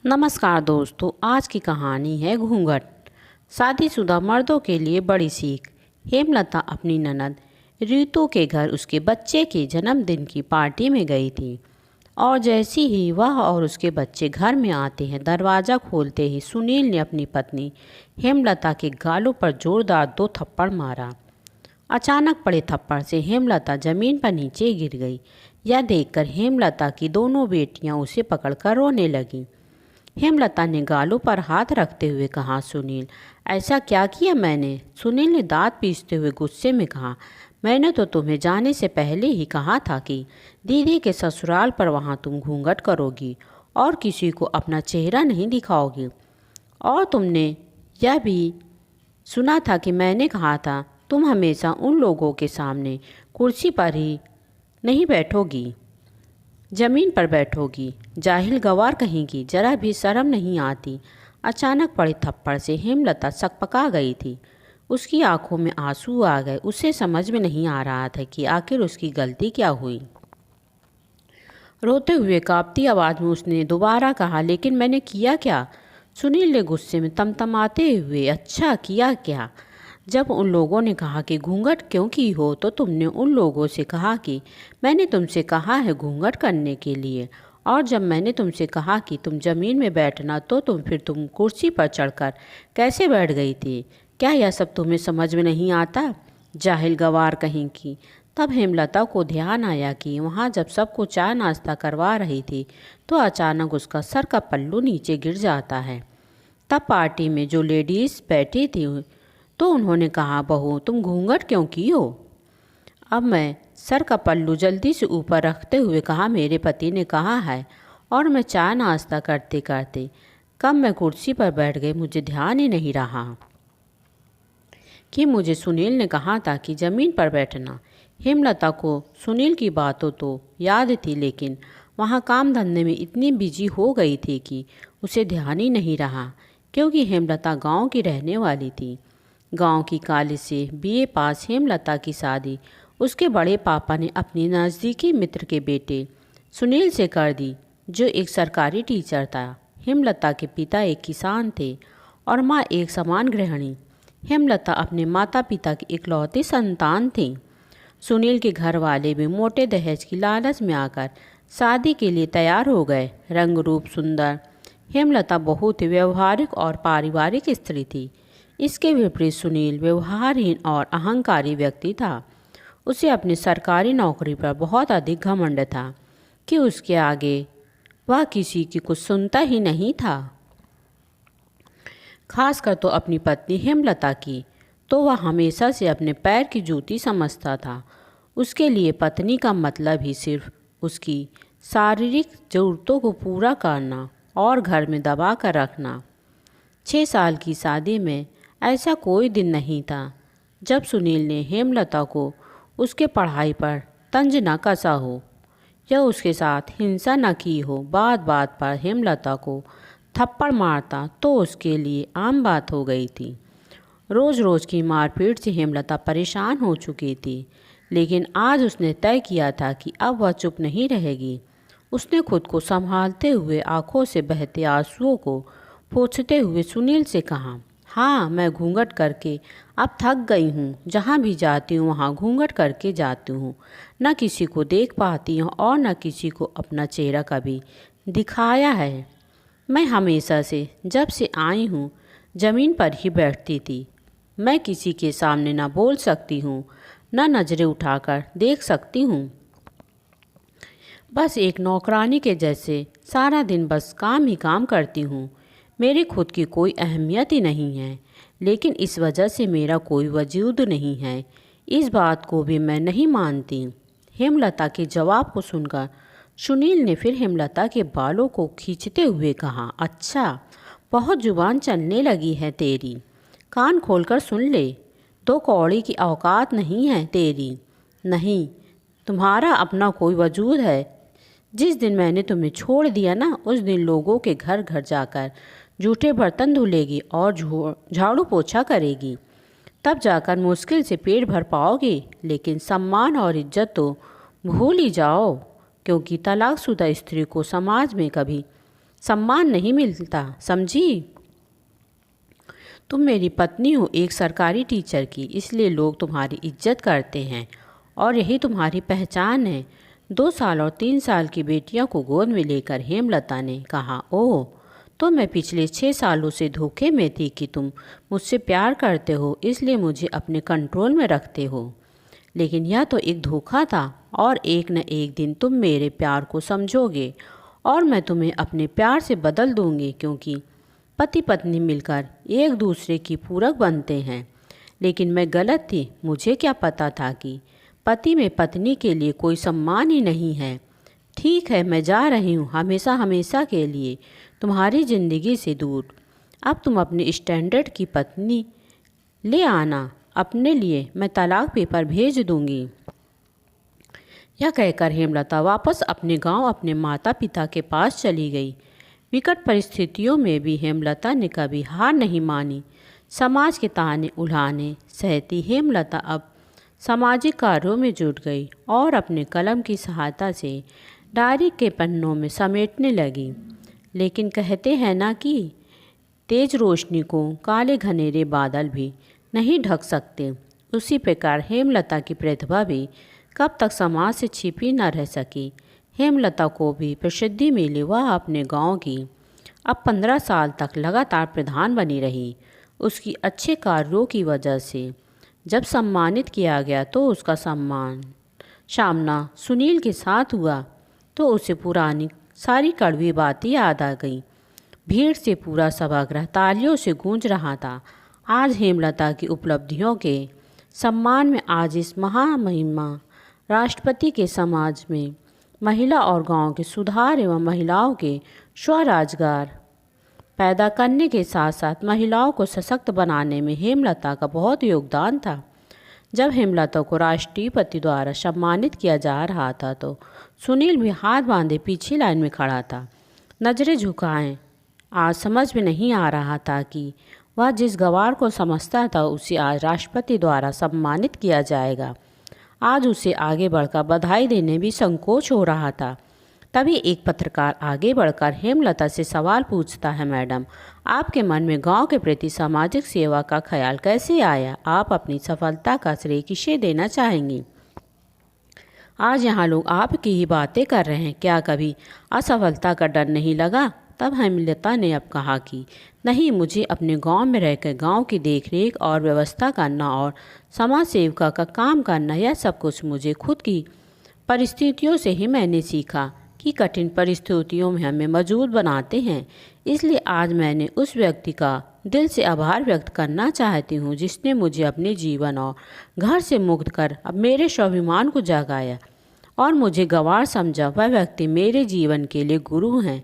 नमस्कार दोस्तों, आज की कहानी है घूंघट। शादीशुदा मर्दों के लिए बड़ी सीख। हेमलता अपनी ननद रीतू के घर उसके बच्चे के जन्मदिन की पार्टी में गई थी और जैसी ही वह और उसके बच्चे घर में आते हैं, दरवाज़ा खोलते ही सुनील ने अपनी पत्नी हेमलता के गालों पर जोरदार 2 थप्पड़ मारा। अचानक पड़े थप्पड़ से हेमलता ज़मीन पर नीचे गिर गई। यह देखकर हेमलता की दोनों बेटियां उसे पकड़कर रोने लगीं। हेमलता ने गालों पर हाथ रखते हुए कहा, सुनील, ऐसा क्या किया मैंने? सुनील ने दांत पीसते हुए गुस्से में कहा, मैंने तो तुम्हें जाने से पहले ही कहा था कि दीदी के ससुराल पर वहाँ तुम घूंघट करोगी और किसी को अपना चेहरा नहीं दिखाओगी। और तुमने यह भी सुना था कि मैंने कहा था तुम हमेशा उन लोगों के सामने कुर्सी पर ही नहीं बैठोगी, जमीन पर बैठोगी। जाहिल गवार कहेंगी, जरा भी शर्म नहीं आती। अचानक पड़े थप्पड़ से हेमलता सकपका गई थी। उसकी आंखों में आंसू आ गए। उसे समझ में नहीं आ रहा था कि आखिर उसकी गलती क्या हुई। रोते हुए कांपती आवाज़ में उसने दोबारा कहा, लेकिन मैंने किया क्या? सुनील ने गुस्से में तमतमाते हुए, अच्छा किया क्या? जब उन लोगों ने कहा कि घूंघट क्यों की हो, तो तुमने उन लोगों से कहा कि मैंने तुमसे कहा है घूंघट करने के लिए। और जब मैंने तुमसे कहा कि तुम ज़मीन में बैठना, तो तुम कुर्सी पर चढ़कर कैसे बैठ गई थी? क्या यह सब तुम्हें समझ में नहीं आता? जाहिल गवार कहेंगी। तब हेमलता को ध्यान आया कि वहाँ जब सबको चाय नाश्ता करवा रही थी, तो अचानक उसका सर का पल्लू नीचे गिर जाता है। तब पार्टी में जो लेडीज़ बैठी थी, तो उन्होंने कहा, बहू तुम घूंघट क्यों की हो? अब मैं सर का पल्लू जल्दी से ऊपर रखते हुए कहा, मेरे पति ने कहा है और मैं चाय नाश्ता करते करते कब मैं कुर्सी पर बैठ गई, मुझे ध्यान ही नहीं रहा कि मुझे सुनील ने कहा था कि ज़मीन पर बैठना। हेमलता को सुनील की बातों तो याद थी, लेकिन वहाँ काम धंधे में इतनी बिजी हो गई थी कि उसे ध्यान ही नहीं रहा। क्योंकि हेमलता गांव की रहने वाली थी। गांव की कॉलेज से बीए पास हेमलता की शादी उसके बड़े पापा ने अपनी नज़दीकी मित्र के बेटे सुनील से कर दी, जो एक सरकारी टीचर था। हेमलता के पिता एक किसान थे और माँ एक सामान गृहिणी। हेमलता अपने माता पिता की इकलौती संतान थी। सुनील के घर वाले भी मोटे दहेज की लालच में आकर शादी के लिए तैयार हो गए। रंग रूप सुंदर हेमलता बहुत ही व्यवहारिक और पारिवारिक स्त्री थी। इसके विपरीत सुनील व्यवहारहीन और अहंकारी व्यक्ति था। उसे अपनी सरकारी नौकरी पर बहुत अधिक घमंड था कि उसके आगे वह किसी की कुछ सुनता ही नहीं था। खासकर तो अपनी पत्नी हेमलता की, तो वह हमेशा से अपने पैर की जूती समझता था। उसके लिए पत्नी का मतलब ही सिर्फ उसकी शारीरिक ज़रूरतों को पूरा करना और घर में दबा कर रखना। 6 साल की शादी में ऐसा कोई दिन नहीं था जब सुनील ने हेमलता को उसके पढ़ाई पर तंज न कसा हो या उसके साथ हिंसा न की हो। बात बात पर हेमलता को थप्पड़ मारता तो उसके लिए आम बात हो गई थी। रोज़ रोज़ की मारपीट से हेमलता परेशान हो चुकी थी, लेकिन आज उसने तय किया था कि अब वह चुप नहीं रहेगी। उसने खुद को संभालते हुए आंखों से बहते आंसुओं को पोंछते हुए सुनील से कहा, हाँ, मैं घूंघट करके अब थक गई हूँ। जहाँ भी जाती हूँ वहाँ घूंघट करके जाती हूँ। न किसी को देख पाती हूँ और न किसी को अपना चेहरा कभी दिखाया है। मैं हमेशा से जब से आई हूँ ज़मीन पर ही बैठती थी। मैं किसी के सामने न बोल सकती हूँ, न नज़रें उठाकर देख सकती हूँ। बस एक नौकरानी के जैसे सारा दिन बस काम ही काम करती हूँ। मेरी खुद की कोई अहमियत ही नहीं है, लेकिन इस वजह से मेरा कोई वजूद नहीं है। इस बात को भी मैं नहीं मानती। हेमलता के जवाब को सुनकर सुनील ने फिर हेमलता के बालों को खींचते हुए कहा, अच्छा, बहुत जुबान चलने लगी है तेरी। कान खोलकर सुन ले, 2 कौड़ी की औकात नहीं है तेरी। नहीं, तुम्हारा अपना कोई वजूद है। जिस दिन मैंने तुम्हें छोड़ दिया ना, उस दिन लोगों के घर घर जाकर जूठे बर्तन धुलेगी और झाड़ू पोछा करेगी। तब जाकर मुश्किल से पेट भर पाओगे, लेकिन सम्मान और इज्जत तो भूल ही जाओ, क्योंकि तलाकशुदा स्त्री को समाज में कभी सम्मान नहीं मिलता, समझी? तुम मेरी पत्नी हो एक सरकारी टीचर की, इसलिए लोग तुम्हारी इज्जत करते हैं और यही तुम्हारी पहचान है। 2 साल और 3 साल की बेटियों को गोद में लेकर हेमलता ने कहा, ओह, तो मैं पिछले 6 सालों से धोखे में थी कि तुम मुझसे प्यार करते हो, इसलिए मुझे अपने कंट्रोल में रखते हो। लेकिन यह तो एक धोखा था और एक न एक दिन तुम मेरे प्यार को समझोगे और मैं तुम्हें अपने प्यार से बदल दूंगी, क्योंकि पति पत्नी मिलकर एक दूसरे की पूरक बनते हैं। लेकिन मैं गलत थी, मुझे क्या पता था कि पति में पत्नी के लिए कोई सम्मान ही नहीं है। ठीक है, मैं जा रही हूँ, हमेशा हमेशा के लिए तुम्हारी ज़िंदगी से दूर। अब तुम अपने स्टैंडर्ड की पत्नी ले आना, अपने लिए मैं तलाक पेपर भेज दूंगी। यह कहकर हेमलता वापस अपने गांव अपने माता पिता के पास चली गई। विकट परिस्थितियों में भी हेमलता ने कभी हार नहीं मानी। समाज के ताने उल्हाने सहती हेमलता अब सामाजिक कार्यों में जुट गई और अपने कलम की सहायता से डायरी के पन्नों में समेटने लगी। लेकिन कहते हैं ना कि तेज रोशनी को काले घनेरे बादल भी नहीं ढक सकते, उसी प्रकार हेमलता की प्रतिभा भी कब तक समाज से छिपी न रह सकी। हेमलता को भी प्रसिद्धि मिली। वह अपने गांव की अब 15 साल तक लगातार प्रधान बनी रही। उसकी अच्छे कार्यों की वजह से जब सम्मानित किया गया तो उसका सम्मान सामना सुनील के साथ हुआ तो उसे पुरानी सारी कड़वी बातें याद आ गईं। भीड़ से पूरा सभागृह तालियों से गूंज रहा था। आज हेमलता की उपलब्धियों के सम्मान में आज इस महामहिमा राष्ट्रपति के समाज में महिला और गांव के सुधार एवं महिलाओं के स्वरोजगार पैदा करने के साथ साथ महिलाओं को सशक्त बनाने में हेमलता का बहुत योगदान था। जब हेमलता को राष्ट्रपति द्वारा सम्मानित किया जा रहा था तो सुनील भी हाथ बांधे पीछे लाइन में खड़ा था, नजरें झुकाए। आज समझ में नहीं आ रहा था कि वह जिस गवार को समझता था उसे आज राष्ट्रपति द्वारा सम्मानित किया जाएगा। आज उसे आगे बढ़कर बधाई देने भी संकोच हो रहा था। तभी एक पत्रकार आगे बढ़कर हेमलता से सवाल पूछता है, मैडम, आपके मन में गांव के प्रति सामाजिक सेवा का ख्याल कैसे आया? आप अपनी सफलता का श्रेय किसे देना चाहेंगी? आज यहाँ लोग आपकी ही बातें कर रहे हैं, क्या कभी असफलता का डर नहीं लगा? तब हेमलता ने अब कहा कि नहीं, मुझे अपने गांव में रहकर गांव की देखरेख और व्यवस्था करना और समाज सेविका का काम करना, यह सब कुछ मुझे खुद की परिस्थितियों से ही मैंने सीखा कि कठिन परिस्थितियों में हमें मजबूत बनाते हैं। इसलिए आज मैंने उस व्यक्ति का दिल से आभार व्यक्त करना चाहती हूँ जिसने मुझे अपने जीवन और घर से मुक्त कर अब मेरे स्वाभिमान को जगाया और मुझे गंवार समझा। वह व्यक्ति मेरे जीवन के लिए गुरु हैं,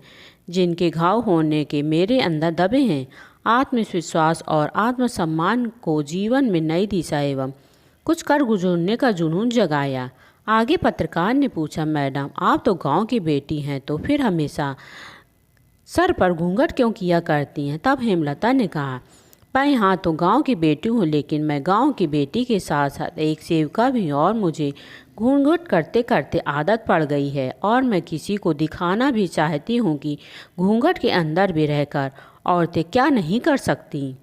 जिनके घाव होने के मेरे अंदर दबे हैं आत्मविश्वास और आत्मसम्मान को जीवन में नई दिशा एवं कुछ कर गुजरने का जुनून जगाया। आगे पत्रकार ने पूछा, मैडम, आप तो गांव की बेटी हैं, तो फिर हमेशा सर पर घूंघट क्यों किया करती हैं? तब हेमलता ने कहा, मैं यहाँ तो गांव की बेटी हूँ, लेकिन मैं गांव की बेटी के साथ साथ एक सेविका भी हूँ और मुझे घूंघट करते करते आदत पड़ गई है और मैं किसी को दिखाना भी चाहती हूँ कि घूंघट के अंदर भी रहकर औरतें क्या नहीं कर सकती।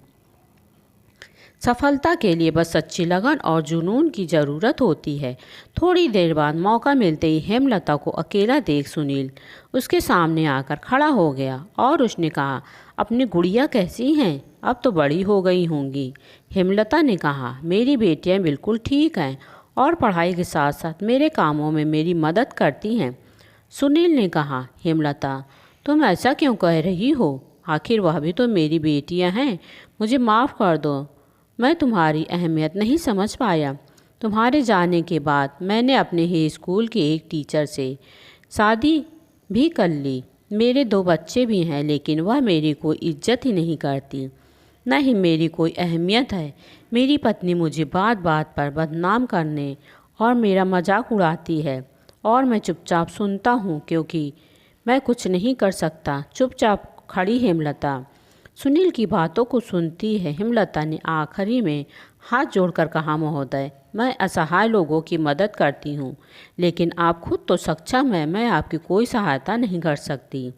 सफलता के लिए बस सच्ची लगन और जुनून की ज़रूरत होती है। थोड़ी देर बाद मौका मिलते ही हेमलता को अकेला देख सुनील उसके सामने आकर खड़ा हो गया और उसने कहा, अपनी गुड़िया कैसी हैं? अब तो बड़ी हो गई होंगी। हेमलता ने कहा, मेरी बेटियां बिल्कुल ठीक हैं और पढ़ाई के साथ साथ मेरे कामों में मेरी मदद करती हैं। सुनील ने कहा, हेमलता, तुम ऐसा क्यों कह रही हो? आखिर वह भी तो मेरी बेटियां हैं। मुझे माफ़ कर दो, मैं तुम्हारी अहमियत नहीं समझ पाया। तुम्हारे जाने के बाद मैंने अपने ही स्कूल के एक टीचर से शादी भी कर ली। मेरे 2 बच्चे भी हैं, लेकिन वह मेरी कोई इज्जत ही नहीं करती, न ही मेरी कोई अहमियत है। मेरी पत्नी मुझे बात बात पर बदनाम करने और मेरा मजाक उड़ाती है और मैं चुपचाप सुनता हूँ क्योंकि मैं कुछ नहीं कर सकता। चुपचाप खड़ी हेमलता सुनील की बातों को सुनती है। हेमलता ने आखिरी में हाथ जोड़कर कहा, महोदय, मैं असहाय लोगों की मदद करती हूँ, लेकिन आप खुद तो सक्षम हैं, मैं आपकी कोई सहायता नहीं कर सकती।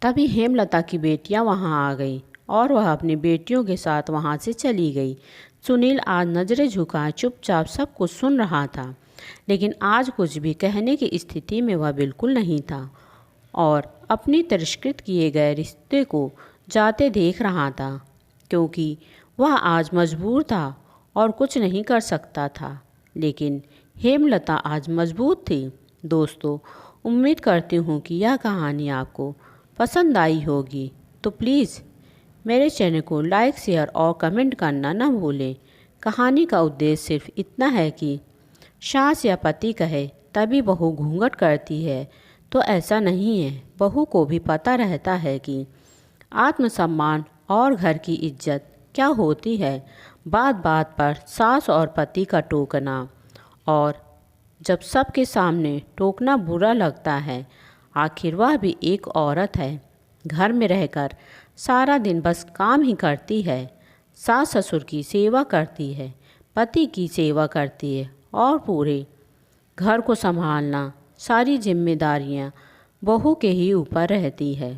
तभी हेमलता की बेटियां वहां आ गईं और वह अपनी बेटियों के साथ वहां से चली गई। सुनील आज नज़रें झुकाए चुपचाप सब कुछ सुन रहा था, लेकिन आज कुछ भी कहने की स्थिति में वह बिल्कुल नहीं था और अपनी तिरस्कृत किए गए रिश्ते को जाते देख रहा था, क्योंकि वह आज मजबूर था और कुछ नहीं कर सकता था। लेकिन हेमलता आज मजबूत थी। दोस्तों, उम्मीद करती हूँ कि यह कहानी आपको पसंद आई होगी, तो प्लीज़ मेरे चैनल को लाइक, शेयर और कमेंट करना न भूलें। कहानी का उद्देश्य सिर्फ इतना है कि सास या पति कहे तभी बहू घूंघट करती है, तो ऐसा नहीं है। बहू को भी पता रहता है कि आत्मसम्मान और घर की इज्जत क्या होती है। बात बात पर सास और पति का टोकना, और जब सबके सामने टोकना बुरा लगता है, आखिर वह भी एक औरत है। घर में रहकर सारा दिन बस काम ही करती है, सास ससुर की सेवा करती है, पति की सेवा करती है और पूरे घर को संभालना, सारी जिम्मेदारियां बहू के ही ऊपर रहती है।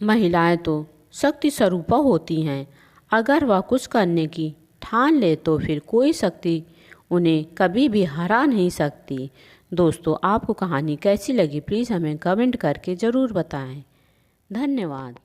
महिलाएं तो शक्ति स्वरूपा होती हैं। अगर वह कुछ करने की ठान ले तो फिर कोई शक्ति उन्हें कभी भी हरा नहीं सकती। दोस्तों, आपको कहानी कैसी लगी प्लीज़ हमें कमेंट करके ज़रूर बताएं। धन्यवाद।